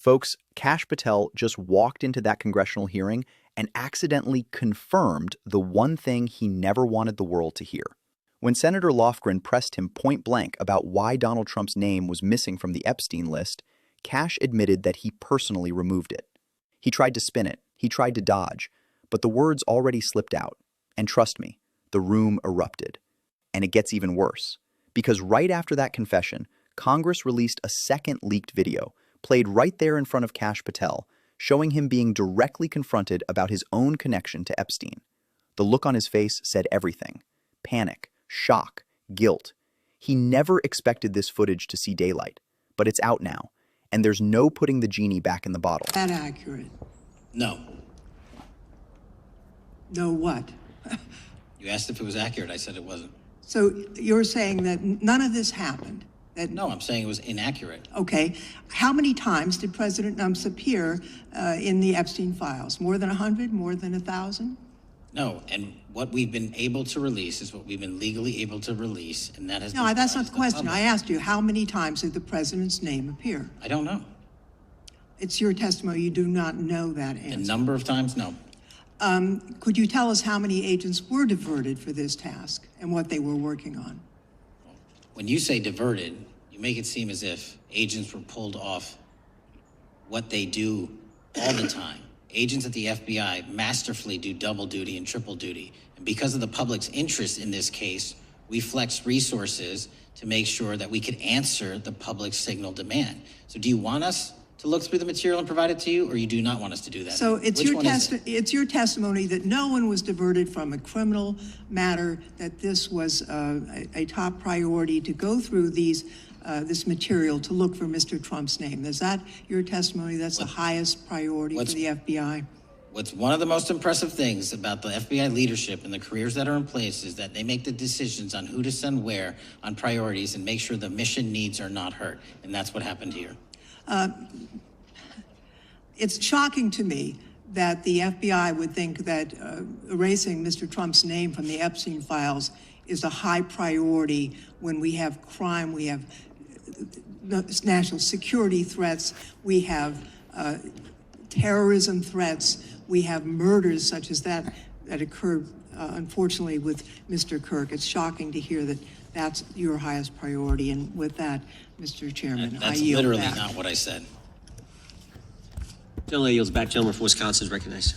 Folks, Kash Patel just walked into that congressional hearing and accidentally confirmed the one thing he never wanted the world to hear. When Senator Lofgren pressed him point blank about why Donald Trump's name was missing from the Epstein list, Kash admitted that he personally removed it. He tried to spin it, he tried to dodge, but the words already slipped out. And trust me, the room erupted. And it gets even worse, because right after that confession, Congress released a second leaked video, played right there in front of Kash Patel, showing him being directly confronted about his own connection to Epstein. The look on his face said everything: panic, shock, guilt. He never expected this footage to see daylight, but it's out now, and there's no putting the genie back in the bottle. Is that accurate? No. No what? You asked if it was accurate. I said it wasn't. So you're saying that none of this happened? No, I'm saying it was inaccurate. Okay. How many times did President Numps appear in the Epstein files? More than 100? More than 1,000? No, and what we've been able to release is what we've been legally able to release, and that has No, been that's not the question. public. I asked you, how many times did the president's name appear? I don't know. It's your testimony. You do not know that A answer. number of times, no. Could you tell us how many agents were diverted for this task and what they were working on? When you say diverted, you make it seem as if agents were pulled off what they do all the time. Agents at the FBI masterfully do double duty and triple duty. And because of the public's interest in this case, we flexed resources to make sure that we could answer the public's signal demand. So do you want us to look through the material and provide it to you, or you do not want us to do that? So it's Which your testimony that no one was diverted from a criminal matter, that this was a top priority to go through this material to look for Mr. Trump's name. Is that your testimony? That's the highest priority for the FBI? What's one of the most impressive things about the FBI leadership and the careers that are in place is that they make the decisions on who to send where on priorities and make sure the mission needs are not hurt. And that's what happened here. It's shocking to me that the FBI would think that erasing Mr. Trump's name from the Epstein files is a high priority when we have crime, we have national security threats, we have terrorism threats, we have murders such as that occurred, unfortunately, with Mr. Kirk. It's shocking to hear that that's your highest priority. And with that, Mr. Chairman, I That's yield literally back. not what I said. Gentleman yields back. Gentleman from Wisconsin is recognized.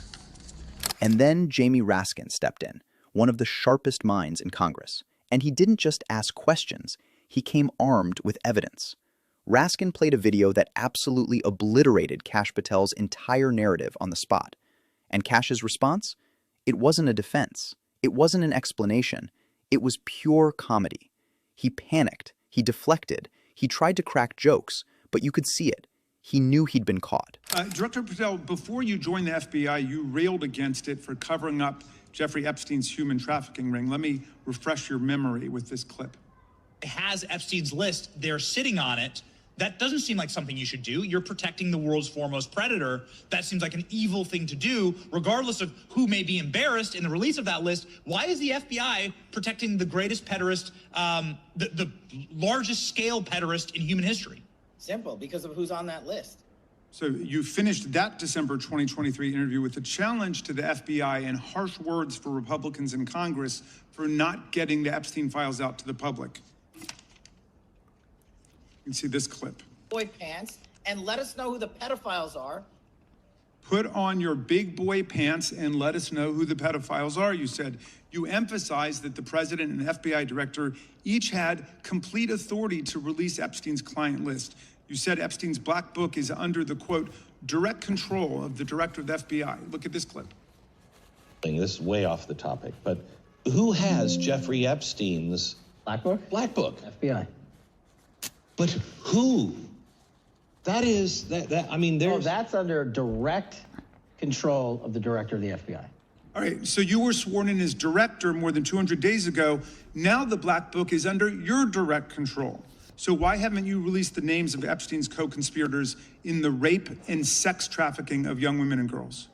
And then JamieRaskin stepped in, one of the sharpest minds in Congress. And he didn't just ask questions, he came armed with evidence. Raskin played a video that absolutely obliterated Kash Patel's entire narrative on the spot. And Kash's response? It wasn't a defense. It wasn't an explanation. It was pure comedy. He panicked. He deflected. He tried to crack jokes, but you could see it. He knew he'd been caught. Director Patel, before you joined the FBI, you railed against it for covering up Jeffrey Epstein's human trafficking ring. Let me refresh your memory with this clip. It has Epstein's list. They're sitting on it. That doesn't seem like something you should do. You're protecting the world's foremost predator. That seems like an evil thing to do, regardless of who may be embarrassed in the release of that list. Why is the FBI protecting the greatest pederast, the largest scale pederast in human history? Simple, because of who's on that list. So you finished that December 2023 interview with a challenge to the FBI and harsh words for Republicans in Congress for not getting the Epstein files out to the public. You can see this clip. Boy pants, and let us know who the pedophiles are. Put on your big boy pants and let us know who the pedophiles are, you said. You emphasized that the president and FBI director each had complete authority to release Epstein's client list. You said Epstein's black book is under the, quote, direct control of the director of the FBI. Look at this clip. This is way off the topic, but who has Jeffrey Epstein's Black book? black book? FBI. But who? That is, I mean, Oh, there's... that's under direct control of the director of the FBI. All right, so you were sworn in as director more than 200 days ago. Now the black book is under your direct control. So why haven't you released the names of Epstein's co-conspirators in the rape and sex trafficking of young women and girls?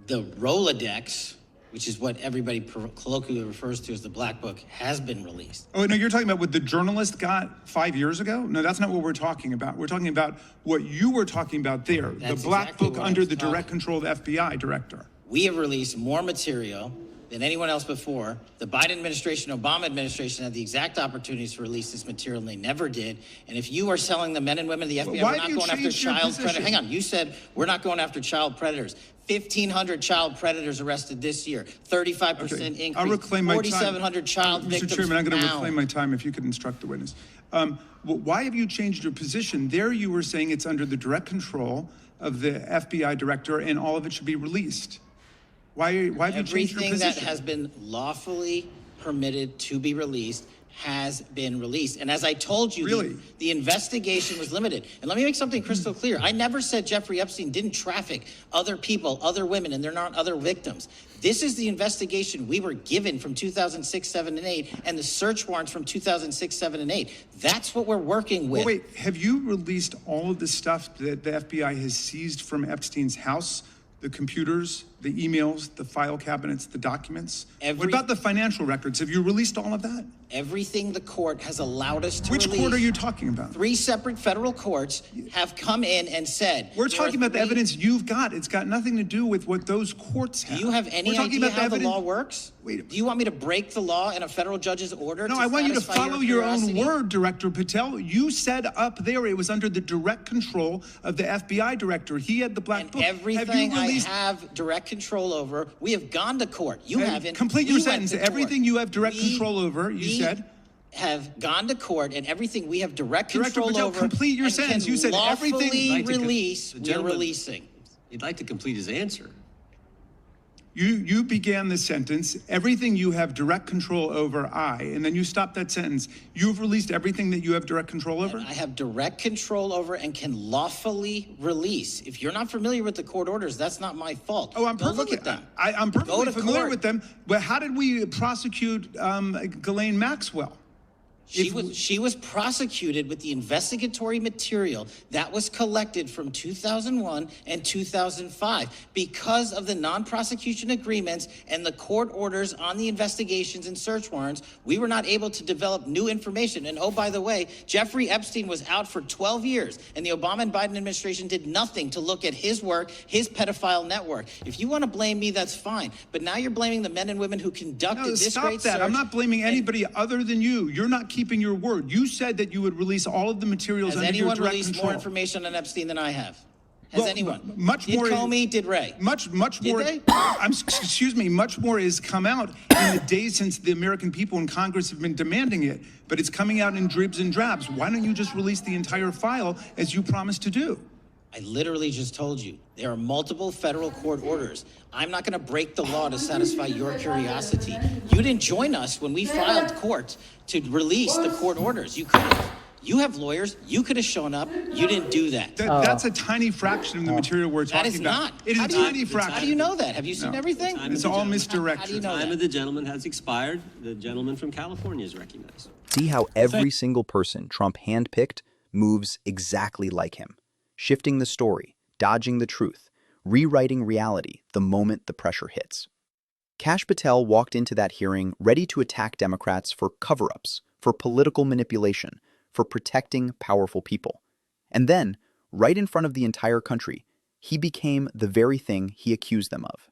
The Rolodex which is what everybody colloquially refers to as the Black Book, has been released. Oh, no, you're talking about what the journalist got 5 years ago? No, that's not what we're talking about. We're talking about what you were talking about there, That's the Black exactly Book what I under was the direct talking. control of the FBI director. We have released more material than anyone else before. The Biden administration, Obama administration had the exact opportunities to release this material, and they never did. And if you are telling the men and women of the FBI, Why we're have not you going after changed your child predators. position? Hang on, you said we're not going after child predators. 1,500 child predators arrested this year, 35% Okay, increase, I'll reclaim my time. 4,700 child victims Mr. Chairman, I'm going to found. reclaim my time if you could instruct the witness. Why have you changed your position? There you were saying it's under the direct control of the FBI director and all of it should be released. Why have you changed your Everything position? that has been lawfully permitted to be released has been released. And as I told you, Really? the investigation was limited. And let me make something crystal clear. I never said Jeffrey Epstein didn't traffic other people, other women, and they're not other victims. This is the investigation we were given from 2006, 7, and 8, and the search warrants from 2006, 7, and 8. That's what we're working with. Well, wait, have you released all of the stuff that the FBI has seized from Epstein's house? The computers, the emails, the file cabinets, the documents? What about the financial records? Have you released all of that? Everything the court has allowed us to Which release. court are you talking about? 3 separate federal courts have come in and said. We're there are talking about the 3 evidence you've got. It's got nothing to do with what those courts have. Do you have any We're talking idea about how the evidence- law works? Wait. Do you want me to break the law in a federal judge's order? No, to I want you to satisfy follow your own curiosity? word, Director Patel. You said up there it was under the direct control of the FBI director. He had the Black And Book. everything have you released? I have direct control over, we have gone to court. You haven't. Complete We your went sentence. to court. Everything you have direct We- control over, you we said. have gone to court, and everything we have direct Director control Patel, over. complete your and sentence. can You said everything- lawfully I'd like to release. the We are gentleman- releasing. He'd like to complete his answer. You began the sentence, everything you have direct control over, and then you stopped that sentence. You've released everything that you have direct control over? I have direct control over and can lawfully release. If you're not familiar with the court orders, that's not my fault. Oh, I'm Go perfectly, look at them. I'm Go perfectly to familiar court. with them. But how did we prosecute Ghislaine Maxwell? She was prosecuted with the investigatory material that was collected from 2001 and 2005 because of the non-prosecution agreements and the court orders on the investigations and search warrants. We were not able to develop new information. And oh, by the way, Jeffrey Epstein was out for 12 years, and the Obama and Biden administration did nothing to look at his work, his pedophile network. If you want to blame me, that's fine. But now you're blaming the men and women who conducted No, this stop great that. search. I'm not blaming anybody other than you. You're not keeping your word. You said that you would release all of the materials Has under your anyone direct released control. more information on Epstein than I have? Has Well, anyone? much did more- Comey, did Ray? Much Did more. they? Excuse me. Much more has come out in the days since the American people in Congress have been demanding it. But it's coming out in dribs and drabs. Why don't you just release the entire file as you promised to do? I literally just told you, there are multiple federal court orders. I'm not going to break the law to satisfy your curiosity. You didn't join us when we filed court to release the court orders. You could have. You have lawyers. You could have shown up. You didn't do that. That's a tiny fraction of the material we're That talking is about. not. It is How a do you- tiny fraction. How do you know that? Have you seen No. everything? It's all misdirection. How do you know Time that? of the gentleman has expired. The gentleman from California is recognized. See how every single person Trump handpicked moves exactly like him, shifting the story, dodging the truth, rewriting reality the moment the pressure hits. Kash Patel walked into that hearing ready to attack Democrats for cover-ups, for political manipulation, for protecting powerful people. And then, right in front of the entire country, he became the very thing he accused them of.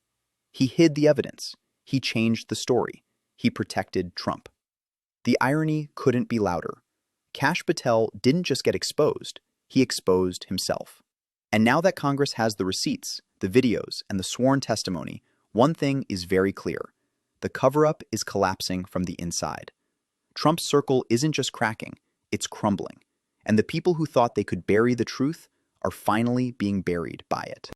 He hid the evidence. He changed the story. He protected Trump. The irony couldn't be louder. Kash Patel didn't just get exposed, he exposed himself. And now that Congress has the receipts, the videos, and the sworn testimony, one thing is very clear. The cover-up is collapsing from the inside. Trump's circle isn't just cracking, it's crumbling. And the people who thought they could bury the truth are finally being buried by it.